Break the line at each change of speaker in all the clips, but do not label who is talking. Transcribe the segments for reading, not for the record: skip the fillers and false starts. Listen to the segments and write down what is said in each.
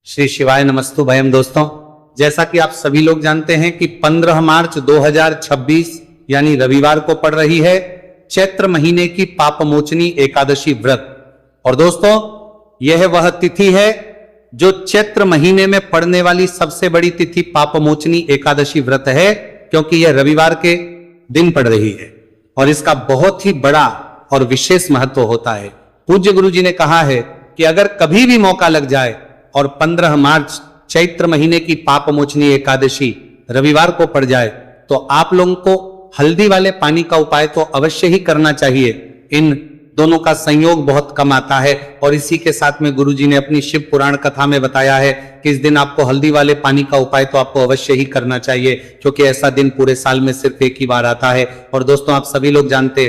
श्री शिवाय नमस्तु भयम। दोस्तों, जैसा कि आप सभी लोग जानते हैं कि 15 मार्च 2026 यानी रविवार को पड़ रही है चैत्र महीने की पापमोचनी एकादशी व्रत। और दोस्तों, यह वह तिथि है जो चैत्र महीने में पड़ने वाली सबसे बड़ी तिथि पापमोचनी एकादशी व्रत है, क्योंकि यह रविवार के दिन पड़ रही है और इसका बहुत ही बड़ा और विशेष महत्व होता है। पूज्य गुरु जी ने कहा है कि अगर कभी भी मौका लग जाए और 15 मार्च चैत्र महीने की पापमोचनी एकादशी रविवार को पड़ जाए तो आप लोगों को हल्दी वाले पानी का उपाय तो अवश्य ही करना चाहिए। इन दोनों का संयोग बहुत कम आता है और इसी के साथ में गुरुजी ने अपनी शिव पुराण कथा में बताया है कि इस दिन आपको हल्दी वाले पानी का उपाय तो आपको अवश्य ही करना चाहिए, क्योंकि ऐसा दिन पूरे साल में सिर्फ एक ही बार आता है। और दोस्तों, आप सभी लोग जानते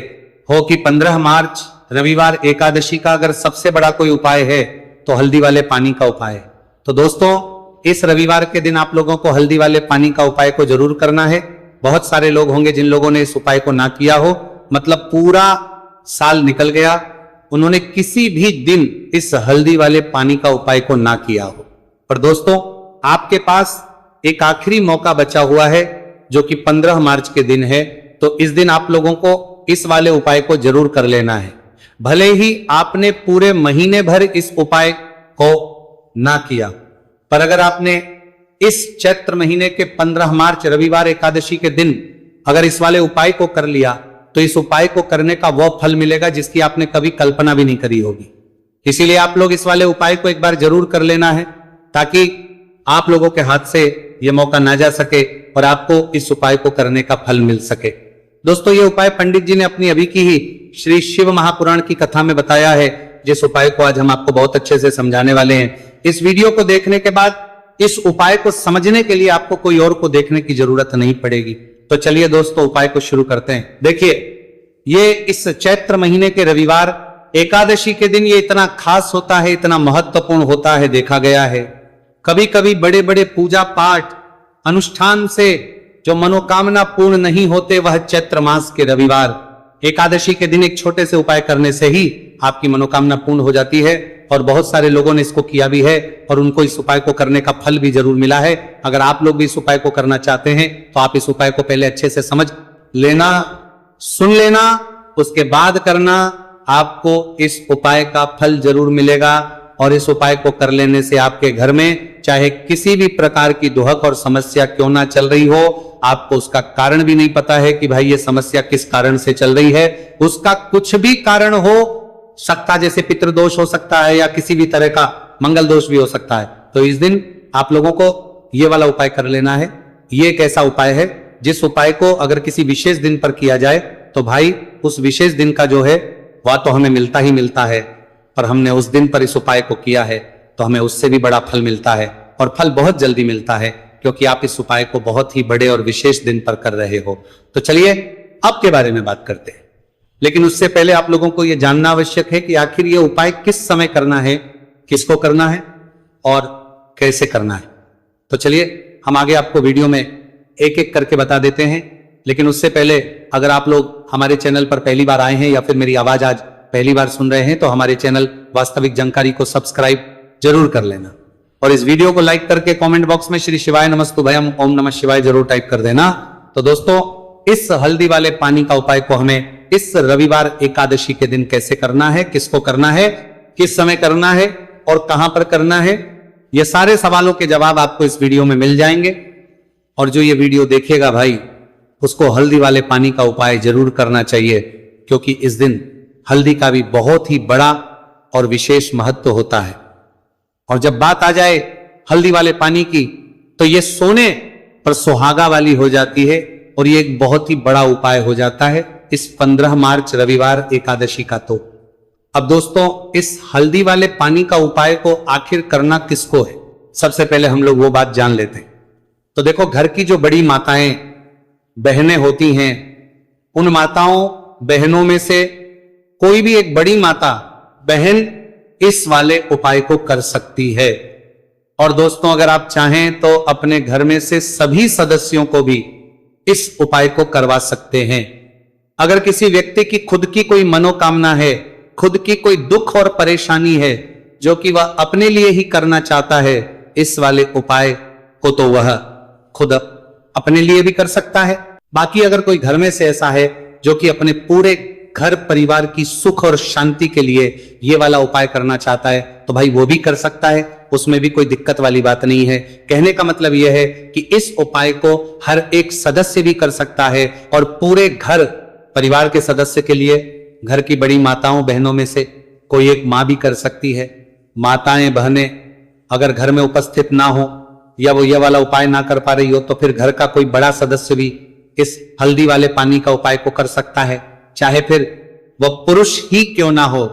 हो कि 15 मार्च रविवार एकादशी का अगर सबसे बड़ा कोई उपाय है तो हल्दी वाले पानी का उपाय है। तो दोस्तों, इस रविवार के दिन आप लोगों को हल्दी वाले पानी का उपाय को जरूर करना है। बहुत सारे लोग होंगे जिन लोगों ने इस उपाय को ना किया हो, मतलब पूरा साल निकल गया, उन्होंने किसी भी दिन इस हल्दी वाले पानी का उपाय को ना किया हो। पर दोस्तों, आपके पास एक आखिरी मौका बचा हुआ है जो कि 15 मार्च के दिन है। तो इस दिन आप लोगों को इस वाले उपाय को जरूर कर लेना है। भले ही आपने पूरे महीने भर इस उपाय को ना किया, पर अगर आपने इस चैत्र महीने के 15 मार्च रविवार एकादशी के दिन अगर इस वाले उपाय को कर लिया तो इस उपाय को करने का वह फल मिलेगा जिसकी आपने कभी कल्पना भी नहीं करी होगी। इसीलिए आप लोग इस वाले उपाय को एक बार जरूर कर लेना है, ताकि आप लोगों के हाथ से यह मौका ना जा सके और आपको इस उपाय को करने का फल मिल सके। दोस्तों, ये उपाय पंडित जी ने अपनी अभी की ही श्री शिव महापुराण की कथा में बताया है, जिस उपाय को आज हम आपको बहुत अच्छे से समझाने वाले हैं। इस वीडियो को देखने के बाद इस उपाय को समझने के लिए आपको कोई और को देखने की जरूरत नहीं पड़ेगी। तो चलिए दोस्तों, उपाय को शुरू करते हैं। देखिए, ये इस चैत्र महीने के रविवार एकादशी के दिन ये इतना खास होता है, इतना महत्वपूर्ण होता है, देखा गया है कभी कभी बड़े बड़े पूजा पाठ अनुष्ठान से जो मनोकामना पूर्ण नहीं होते, वह चैत्र मास के रविवार एकादशी के दिन एक छोटे से उपाय करने से ही आपकी मनोकामना पूर्ण हो जाती है। और बहुत सारे लोगों ने इसको किया भी है और उनको इस उपाय को करने का फल भी जरूर मिला है। अगर आप लोग भी इस उपाय को करना चाहते हैं तो आप इस उपाय को पहले अच्छे से समझ लेना, सुन लेना, उसके बाद करना। आपको इस उपाय का फल जरूर मिलेगा और इस उपाय को कर लेने से आपके घर में चाहे किसी भी प्रकार की दुहक और समस्या क्यों ना चल रही हो, आपको उसका कारण भी नहीं पता है कि भाई ये समस्या किस कारण से चल रही है, उसका कुछ भी कारण हो सकता, जैसे पितृदोष हो सकता है या किसी भी तरह का मंगल दोष भी हो सकता है, तो इस दिन आप लोगों को ये वाला उपाय कर लेना है। ये एक ऐसा उपाय है जिस उपाय को अगर किसी विशेष दिन पर किया जाए तो भाई उस विशेष दिन का जो है वह तो हमें मिलता ही मिलता है, पर हमने उस दिन पर इस उपाय को किया है तो हमें उससे भी बड़ा फल मिलता है और फल बहुत जल्दी मिलता है, क्योंकि आप इस उपाय को बहुत ही बड़े और विशेष दिन पर कर रहे हो। तो चलिए अब के बारे में बात करते हैं, लेकिन उससे पहले आप लोगों को यह जानना आवश्यक है कि आखिर ये उपाय किस समय करना है, किसको करना है और कैसे करना है। तो चलिए हम आगे आपको वीडियो में एक एक करके बता देते हैं। लेकिन उससे पहले अगर आप लोग हमारे चैनल पर पहली बार आए हैं या फिर मेरी आवाज आज पहली बार सुन रहे हैं तो हमारे चैनल वास्तविक जानकारी को सब्सक्राइब जरूर कर लेना और इस वीडियो को लाइक करके कमेंट बॉक्स में श्री शिवाय नमस्तु भयम ओम नमः शिवाय जरूर टाइप कर देना। तो दोस्तों, इस हल्दी वाले पानी का उपाय को हमें इस रविवार एकादशी के दिन कैसे करना है, किसको करना है, किस समय करना है और कहां पर करना है, ये सारे सवालों के जवाब आपको इस वीडियो में मिल जाएंगे। और जो ये वीडियो देखेगा भाई, उसको हल्दी वाले पानी का उपाय जरूर करना चाहिए, क्योंकि इस दिन हल्दी का भी बहुत ही बड़ा और विशेष महत्व होता है। और जब बात आ जाए हल्दी वाले पानी की तो ये सोने पर सुहागा वाली हो जाती है और ये एक बहुत ही बड़ा उपाय हो जाता है इस 15 मार्च रविवार एकादशी का। तो अब दोस्तों, इस हल्दी वाले पानी का उपाय को आखिर करना किसको है, सबसे पहले हम लोग वो बात जान लेते हैं। तो देखो, घर की जो बड़ी माताएं बहनें होती हैं, उन माताओं बहनों में से कोई भी एक बड़ी माता बहन इस वाले उपाय को कर सकती है। और दोस्तों, अगर आप चाहें तो अपने घर में से सभी सदस्यों को भी इस उपाय को करवा सकते हैं। अगर किसी व्यक्ति की खुद की कोई मनोकामना है, खुद की कोई दुख और परेशानी है जो कि वह अपने लिए ही करना चाहता है, इस वाले उपाय को तो वह खुद अपने लिए भी कर सकता है। बाकी अगर कोई घर में से ऐसा है जो कि अपने पूरे घर परिवार की सुख और शांति के लिए ये वाला उपाय करना चाहता है तो भाई वो भी कर सकता है, उसमें भी कोई दिक्कत वाली बात नहीं है। कहने का मतलब यह है कि इस उपाय को हर एक सदस्य भी कर सकता है और पूरे घर परिवार के सदस्य के लिए घर की बड़ी माताओं बहनों में से कोई एक मां भी कर सकती है। माताएं बहनें अगर घर में उपस्थित ना हो या वो ये वाला उपाय ना कर पा रही हो तो फिर घर का कोई बड़ा सदस्य भी इस हल्दी वाले पानी का उपाय को कर सकता है, चाहे फिर वह पुरुष ही क्यों ना हो,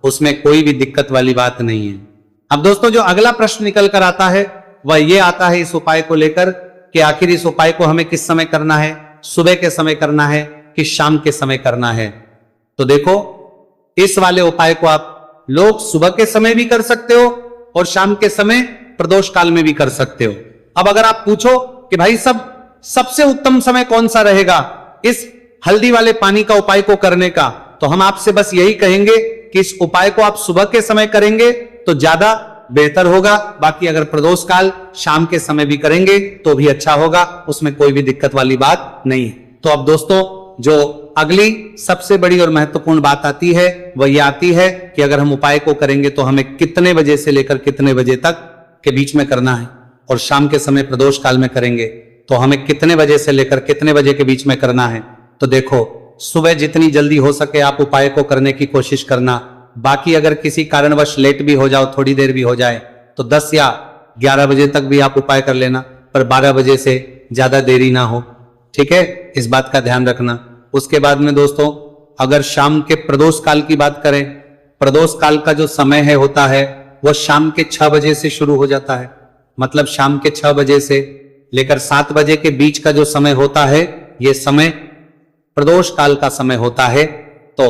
उसमें कोई भी दिक्कत वाली बात नहीं है। अब दोस्तों जो अगला प्रश्न निकल कर आता है वह ये आता है इस उपाय को लेकर कि आखिर इस उपाय को हमें किस समय करना है, सुबह के समय करना है कि शाम के समय करना है। तो देखो इस वाले उपाय को आप लोग सुबह के समय भी कर सकते हो और शाम के समय प्रदोष काल में भी कर सकते हो। अब अगर आप पूछो कि भाई सबसे उत्तम समय कौन सा रहेगा इस हल्दी वाले पानी का उपाय को करने का, तो हम आपसे बस यही कहेंगे कि इस उपाय को आप सुबह के समय करेंगे तो ज्यादा बेहतर होगा। बाकी अगर प्रदोष काल शाम के समय भी करेंगे तो भी अच्छा होगा, उसमें कोई भी दिक्कत वाली बात नहीं है। तो अब दोस्तों जो अगली सबसे बड़ी और महत्वपूर्ण बात आती है वह यह आती है कि अगर हम उपाय को करेंगे तो हमें कितने बजे से लेकर कितने बजे तक के बीच में करना है, और शाम के समय प्रदोष काल में करेंगे तो हमें कितने बजे से लेकर कितने बजे के बीच में करना है। तो देखो सुबह जितनी जल्दी हो सके आप उपाय को करने की कोशिश करना। बाकी अगर किसी कारणवश लेट भी हो जाओ, थोड़ी देर भी हो जाए, तो 10 या 11 बजे तक भी आप उपाय कर लेना, पर 12 बजे से ज्यादा देरी ना हो, ठीक है, इस बात का ध्यान रखना। उसके बाद में दोस्तों अगर शाम के प्रदोष काल की बात करें, प्रदोष काल का जो समय है होता है वह शाम के 6 बजे से शुरू हो जाता है। मतलब शाम के 6 बजे से लेकर 7 बजे के बीच का जो समय होता है यह समय प्रदोष काल का समय होता है। तो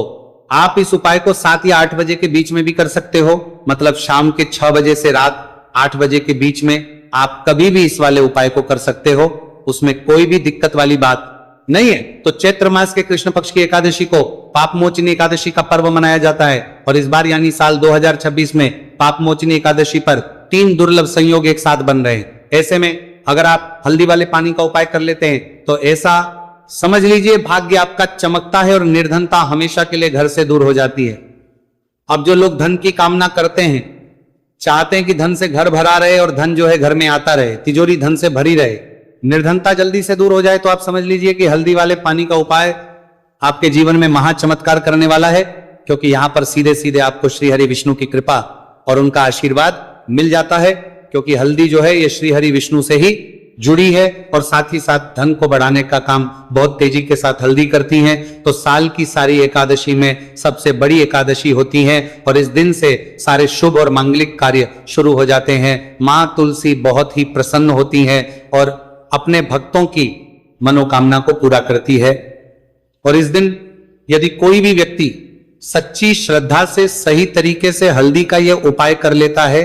आप इस उपाय को 7 या 8 बजे के बीच में भी कर सकते हो। मतलब शाम के 6 बजे से रात 8 बजे के बीच में आप कभी भी इस वाले उपाय को कर सकते हो, उसमें कोई भी दिक्कत वाली बात नहीं है। तो चैत्र मास के कृष्ण पक्ष की एकादशी को पाप मोचनी एकादशी का पर्व मनाया जाता है, और इस बार यानी साल 2026 में पाप मोचनी एकादशी पर 3 दुर्लभ संयोग एक साथ बन रहे हैं। ऐसे में अगर आप हल्दी वाले पानी का उपाय कर लेते हैं तो ऐसा समझ लीजिए भाग्य आपका चमकता है और निर्धनता हमेशा के लिए घर से दूर हो जाती है। अब जो लोग धन की कामना करते हैं, चाहते हैं कि धन से घर भरा रहे और धन जो है घर में आता रहे, तिजोरी धन से भरी रहे, निर्धनता जल्दी से दूर हो जाए, तो आप समझ लीजिए कि हल्दी वाले पानी का उपाय आपके जीवन में महा चमत्कार करने वाला है। क्योंकि यहां पर सीधे सीधे आपको श्री हरि विष्णु की कृपा और उनका आशीर्वाद मिल जाता है। क्योंकि हल्दी जो है ये श्री हरि विष्णु से ही जुड़ी है और साथ ही साथ धन को बढ़ाने का काम बहुत तेजी के साथ हल्दी करती हैं। तो साल की सारी एकादशी में सबसे बड़ी एकादशी होती है और इस दिन से सारे शुभ और मांगलिक कार्य शुरू हो जाते हैं। मां तुलसी बहुत ही प्रसन्न होती हैं और अपने भक्तों की मनोकामना को पूरा करती है। और इस दिन यदि कोई भी व्यक्ति सच्ची श्रद्धा से सही तरीके से हल्दी का यह उपाय कर लेता है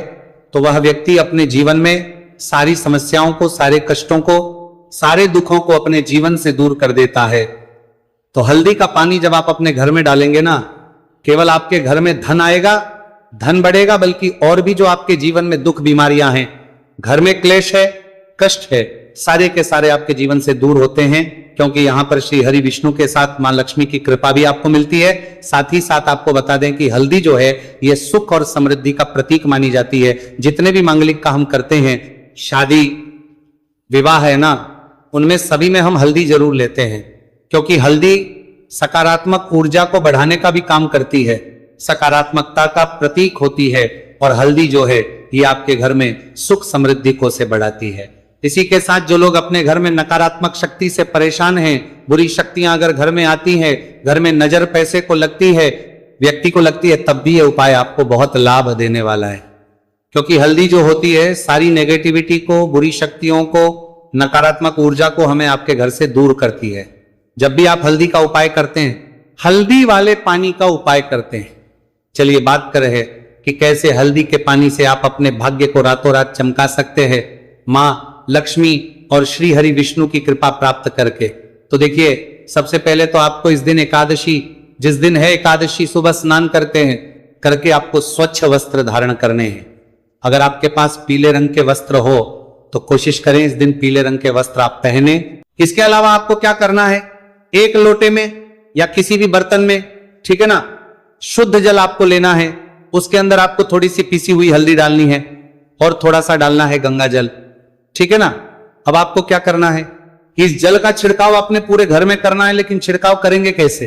तो वह व्यक्ति अपने जीवन में सारी समस्याओं को, सारे कष्टों को, सारे दुखों को अपने जीवन से दूर कर देता है। तो हल्दी का पानी जब आप अपने घर में डालेंगे ना, केवल आपके घर में धन आएगा, धन बढ़ेगा, बल्कि और भी जो आपके जीवन में दुख बीमारियां हैं, घर में क्लेश है, कष्ट है, सारे के सारे आपके जीवन से दूर होते हैं। क्योंकि यहां पर श्री हरि विष्णु के साथ मां लक्ष्मी की कृपा भी आपको मिलती है। साथ ही साथ आपको बता दें कि हल्दी जो है यह सुख और समृद्धि का प्रतीक मानी जाती है। जितने भी मांगलिक का हम करते हैं, शादी विवाह है ना, उनमें सभी में हम हल्दी जरूर लेते हैं। क्योंकि हल्दी सकारात्मक ऊर्जा को बढ़ाने का भी काम करती है, सकारात्मकता का प्रतीक होती है, और हल्दी जो है ये आपके घर में सुख समृद्धि को से बढ़ाती है। इसी के साथ जो लोग अपने घर में नकारात्मक शक्ति से परेशान हैं, बुरी शक्तियां अगर घर में आती हैं, घर में नजर पैसे को लगती है, व्यक्ति को लगती है, तब भी ये उपाय आपको बहुत लाभ देने वाला है। क्योंकि हल्दी जो होती है सारी नेगेटिविटी को, बुरी शक्तियों को, नकारात्मक ऊर्जा को हमें आपके घर से दूर करती है। जब भी आप हल्दी का उपाय करते हैं, हल्दी वाले पानी का उपाय करते हैं, चलिए बात कर रहे हैं कि कैसे हल्दी के पानी से आप अपने भाग्य को रातों रात चमका सकते हैं मां लक्ष्मी और श्री हरि विष्णु की कृपा प्राप्त करके। तो देखिए सबसे पहले तो आपको इस दिन एकादशी, जिस दिन है एकादशी, सुबह स्नान करते हैं, करके आपको स्वच्छ वस्त्र धारण करने हैं। अगर आपके पास पीले रंग के वस्त्र हो तो कोशिश करें इस दिन पीले रंग के वस्त्र आप पहने। इसके अलावा आपको क्या करना है, एक लोटे में या किसी भी बर्तन में, ठीक है ना, शुद्ध जल आपको लेना है। उसके अंदर आपको थोड़ी सी पीसी हुई हल्दी डालनी है और थोड़ा सा डालना है गंगा जल, ठीक है ना। अब आपको क्या करना है, इस जल का छिड़काव अपने पूरे घर में करना है। लेकिन छिड़काव करेंगे कैसे?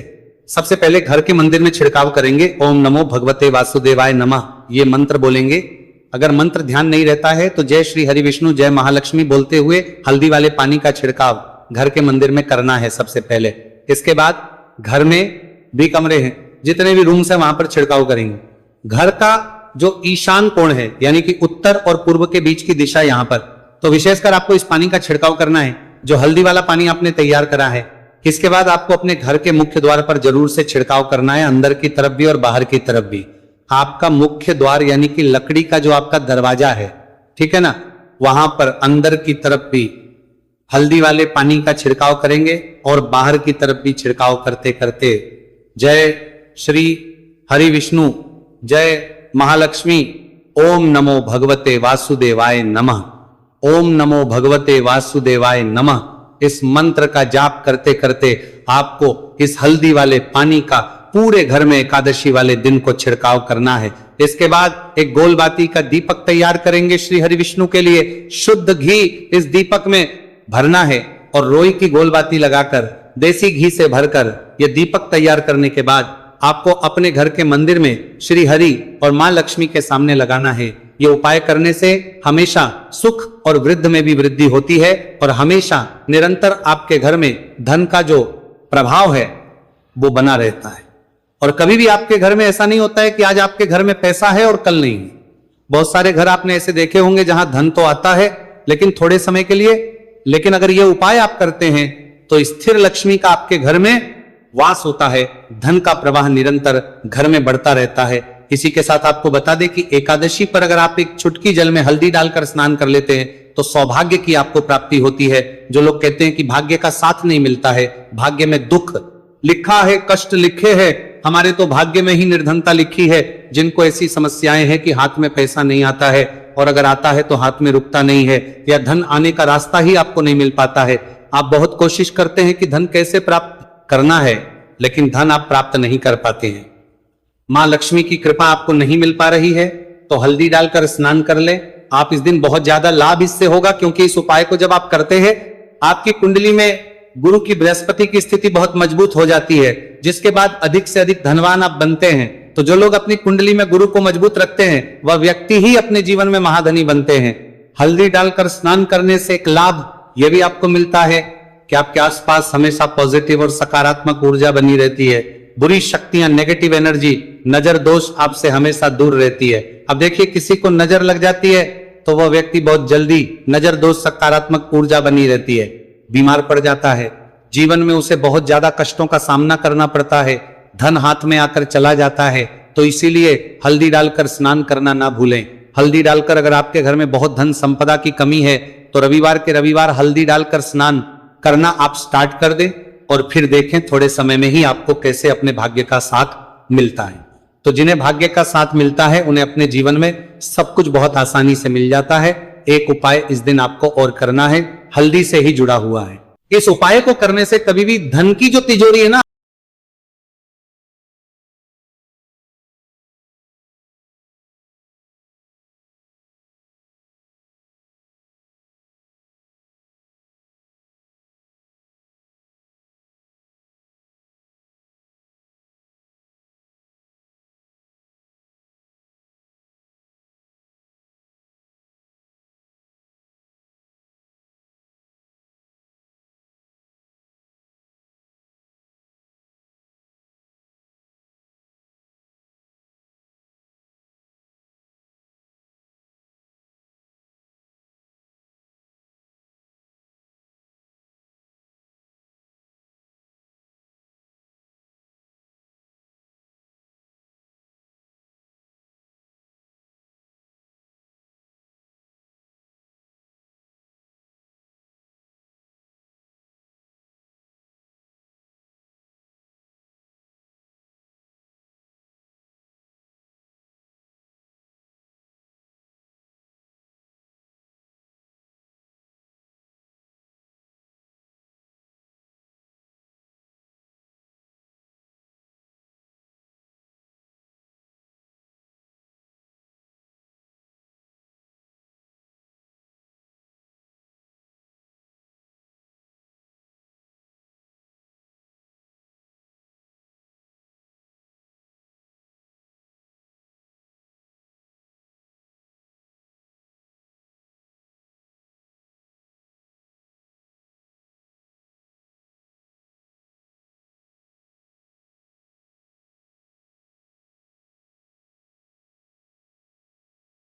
सबसे पहले घर के मंदिर में छिड़काव करेंगे। ओम नमो भगवते वासुदेवाय नमः, ये मंत्र बोलेंगे। अगर मंत्र ध्यान नहीं रहता है तो जय श्री हरि विष्णु जय महालक्ष्मी बोलते हुए हल्दी वाले पानी का छिड़काव घर के मंदिर में करना है सबसे पहले। इसके बाद घर में भी कमरे हैं, जितने भी रूम्स हैं वहां पर छिड़काव करेंगे। घर का जो ईशान कोण है यानी कि उत्तर और पूर्व के बीच की दिशा, यहां पर तो विशेषकर आपको इस पानी का छिड़काव करना है, जो हल्दी वाला पानी आपने तैयार करा है। इसके बाद आपको अपने घर के मुख्य द्वार पर जरूर से छिड़काव करना है, अंदर की तरफ भी और बाहर की तरफ भी। आपका मुख्य द्वार यानी कि लकड़ी का जो आपका दरवाजा है, ठीक है ना, वहां पर अंदर की तरफ भी हल्दी वाले पानी का छिड़काव करेंगे और बाहर की तरफ भी छिड़काव करते करते जय श्री हरि विष्णु जय महालक्ष्मी ओम नमो भगवते वासुदेवाय नमः, ओम नमो भगवते वासुदेवाय नमः, इस मंत्र का जाप करते करते आपको इस हल्दी वाले पानी का पूरे घर में एकादशी वाले दिन को छिड़काव करना है। इसके बाद एक गोलबाती का दीपक तैयार करेंगे श्री हरि विष्णु के लिए। शुद्ध घी इस दीपक में भरना है और रोई की गोलबाती लगाकर देसी घी से भरकर यह दीपक तैयार करने के बाद आपको अपने घर के मंदिर में श्री हरि और मां लक्ष्मी के सामने लगाना है। ये उपाय करने से हमेशा सुख और वृद्धि में भी वृद्धि होती है और हमेशा निरंतर आपके घर में धन का जो प्रभाव है वो बना रहता है। और कभी भी आपके घर में ऐसा नहीं होता है कि आज आपके घर में पैसा है और कल नहीं। बहुत सारे घर आपने ऐसे देखे होंगे जहां धन तो आता है लेकिन थोड़े समय के लिए, लेकिन अगर ये उपाय आप करते हैं तो स्थिर लक्ष्मी का आपके घर में वास होता है, धन का प्रवाह निरंतर घर में बढ़ता रहता है। इसी के साथ आपको बता दें कि एकादशी पर अगर आप एक चुटकी जल में हल्दी डालकर स्नान कर लेते हैं तो सौभाग्य की आपको प्राप्ति होती है। जो लोग कहते हैं कि भाग्य का साथ नहीं मिलता है, भाग्य में दुख लिखा है, कष्ट लिखे हैं, हमारे तो भाग्य में ही निर्धनता लिखी है। जिनको ऐसी समस्याएं हैं कि हाथ में पैसा नहीं आता है और अगर आता है तो हाथ में रुकता नहीं है या धन आने का रास्ता ही आपको नहीं मिल पाता है। आप बहुत कोशिश करते हैं कि धन कैसे प्राप्त करना है लेकिन धन आप प्राप्त नहीं कर पाते हैं। मां लक्ष्मी की कृपा आपको नहीं मिल पा रही है तो हल्दी डालकर स्नान कर ले। आप इस दिन बहुत ज्यादा लाभ इससे होगा क्योंकि इस उपाय को जब आप करते हैं आपकी कुंडली में गुरु की बृहस्पति की स्थिति बहुत मजबूत हो जाती है, जिसके बाद अधिक से अधिक धनवान आप बनते हैं। तो जो लोग अपनी कुंडली में गुरु को मजबूत रखते हैं वह व्यक्ति ही अपने जीवन में महाधनी बनते हैं। हल्दी डालकर स्नान करने से एक लाभ यह भी आपको मिलता है कि आपके आसपास हमेशा पॉजिटिव और सकारात्मक ऊर्जा बनी रहती है। बुरी शक्तियां, नेगेटिव एनर्जी, नजर दोष आपसे हमेशा दूर रहती है। अब देखिए किसी को नजर लग जाती है तो वह व्यक्ति बहुत जल्दी नजर दोष सकारात्मक ऊर्जा बनी रहती है, बीमार पड़ जाता है, जीवन में उसे बहुत ज्यादा कष्टों का सामना करना पड़ता है, धन हाथ में आकर चला जाता है। तो इसीलिए हल्दी डालकर स्नान करना ना भूलें। हल्दी डालकर अगर आपके घर में बहुत धन संपदा की कमी है तो रविवार के रविवार हल्दी डालकर स्नान करना आप स्टार्ट कर दें और फिर देखें थोड़े समय में ही आपको कैसे अपने भाग्य का साथ मिलता है। तो जिन्हें भाग्य का साथ मिलता है उन्हें अपने जीवन में सब कुछ बहुत आसानी से मिल जाता है। एक उपाय इस दिन आपको और करना है, हल्दी से ही जुड़ा हुआ है। इस उपाय को करने से कभी भी धन की जो तिजोरी है ना